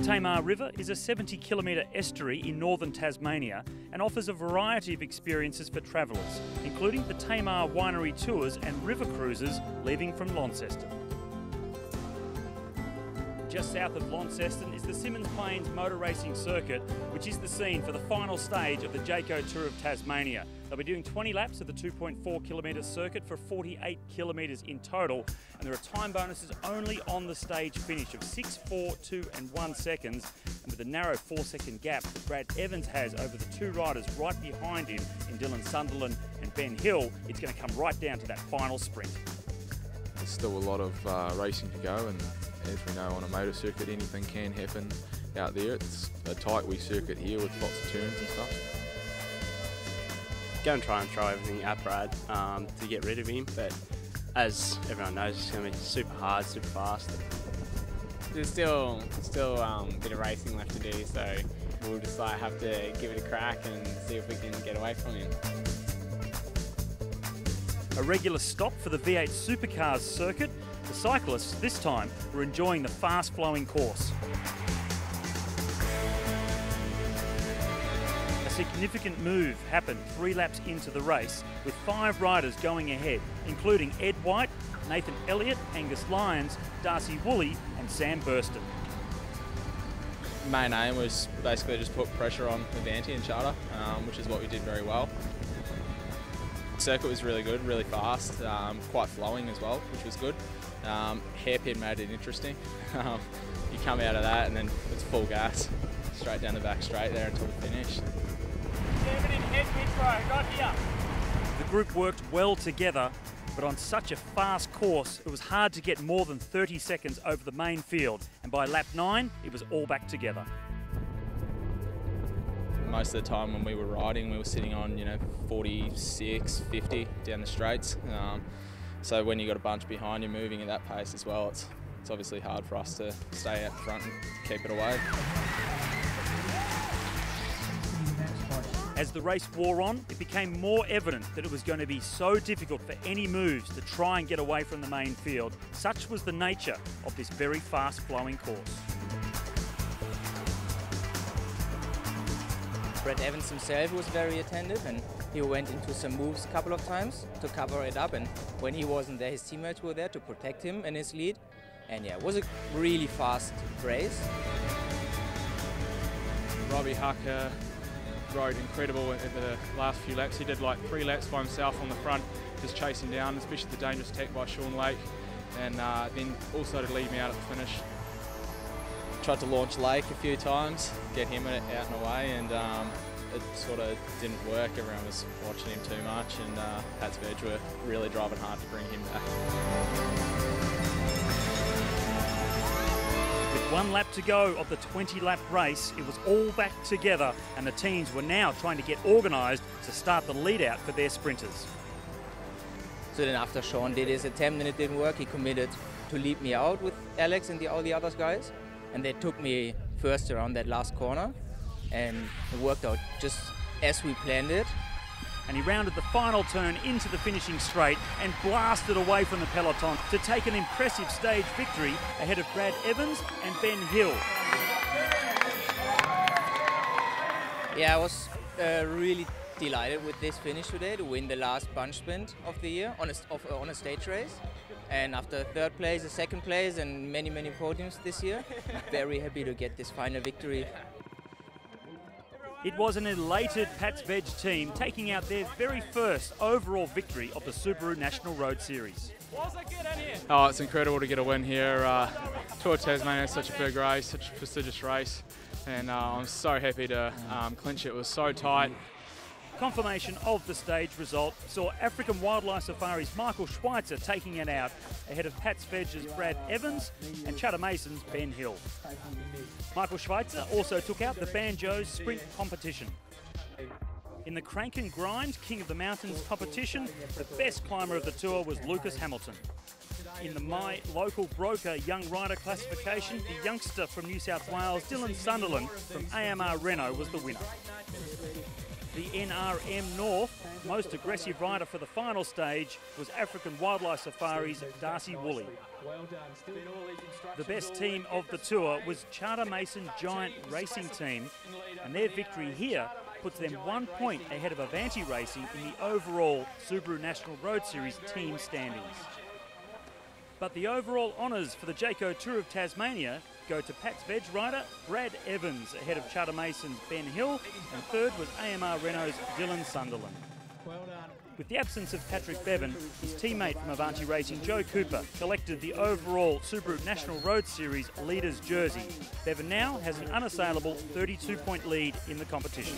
Tamar River is a 70-kilometre estuary in northern Tasmania and offers a variety of experiences for travellers, including the Tamar Winery tours and river cruises leaving from Launceston. Just south of Launceston is the Symmons Plains Motor Racing Circuit, which is the scene for the final stage of the Jayco Tour of Tasmania. They'll be doing 20 laps of the 2.4 kilometre circuit for 48 kilometres in total, and there are time bonuses only on the stage finish of 6, 4, 2 and 1 seconds, and with a narrow 4-second gap that Brad Evans has over the two riders right behind him in Dylan Sunderland and Ben Hill, it's going to come right down to that final sprint. There's still a lot of racing to go, and as we know on a motor circuit anything can happen out there. It's a tight wee circuit here with lots of turns and stuff. Go and try and throw everything at Brad to get rid of him, but as everyone knows, it's going to be super hard, super fast. There's still a bit of racing left to do, so we'll just have to give it a crack and see if we can get away from him. A regular stop for the V8 Supercars circuit, the cyclists this time were enjoying the fast-flowing course. A significant move happened 3 laps into the race, with 5 riders going ahead, including Ed White, Nathan Elliott, Angus Lyons, Darcy Woolley and Sam Burston. Main aim was basically just put pressure on Avanti and Charter, which is what we did very well. The circuit was really good, really fast, quite flowing as well, which was good. Hairpin made it interesting. You come out of that and then it's full gas, straight down the back straight there until the finish. The group worked well together, but on such a fast course, it was hard to get more than 30 seconds over the main field, and by lap 9, it was all back together. Most of the time when we were riding, we were sitting on 46, 50 down the straights. So when you got a bunch behind you moving at that pace as well, it's obviously hard for us to stay out front and keep it away. As the race wore on, it became more evident that it was going to be so difficult for any moves to try and get away from the main field. Such was the nature of this very fast-flowing course. Brad Evans himself was very attentive, and he went into some moves a couple of times to cover it up, and when he wasn't there, his teammates were there to protect him in his lead. And yeah, it was a really fast race. Robbie Hucker rode incredible in the last few laps. He did like 3 laps by himself on the front, just chasing down, especially the dangerous attack by Sean Lake, and then also to lead me out at the finish. Tried to launch Lake a few times, get him out and away, and it sort of didn't work. Everyone was watching him too much, and Pat's Veg were really driving hard to bring him back. With 1 lap to go of the 20-lap race, it was all back together, and the teams were now trying to get organised to start the lead-out for their sprinters. So then after Sean did his attempt and it didn't work, he committed to lead me out with Alex and all the other guys. And they took me first around that last corner, and it worked out just as we planned it. And he rounded the final turn into the finishing straight and blasted away from the peloton to take an impressive stage victory ahead of Brad Evans and Ben Hill. Yeah, I was really delighted with this finish today to win the last bunch sprint of the year on a stage race. And after 3rd place, a 2nd place and many podiums this year, very happy to get this final victory. It was an elated Pat's Veg team taking out their very first overall victory of the Subaru National Road Series. Oh, it's incredible to get a win here. Tour of Tasmania is such a big race, such a prestigious race, and I'm so happy to clinch it. It was so tight. Confirmation of the stage result saw African Wildlife Safari's Michael Schweitzer taking it out ahead of Pat's Veg's Brad Evans and Chatter Mason's Ben Hill. Michael Schweitzer also took out the Banjo's sprint competition. In the Crank and Grind King of the Mountains competition, the best climber of the tour was Lucas Hamilton. In the My Local Broker Young Rider classification, the youngster from New South Wales, Dylan Sunderland from AMR Renault, was the winner. the NRM North, most aggressive rider for the final stage was African Wildlife Safari's Darcy Woolley. The best team of the tour was Charter Mason Giant Racing Team, and their victory here puts them 1 point ahead of Avanti Racing in the overall Subaru National Road Series team standings. But the overall honours for the Jayco Tour of Tasmania go to Pat's Veg rider Brad Evans ahead of Charter Mason's Ben Hill, and third was AMR Renault's Dylan Sunderland. With the absence of Patrick Bevan, his teammate from Avanti Racing, Joe Cooper, collected the overall Subaru National Road Series leader's jersey. Bevan now has an unassailable 32-point lead in the competition.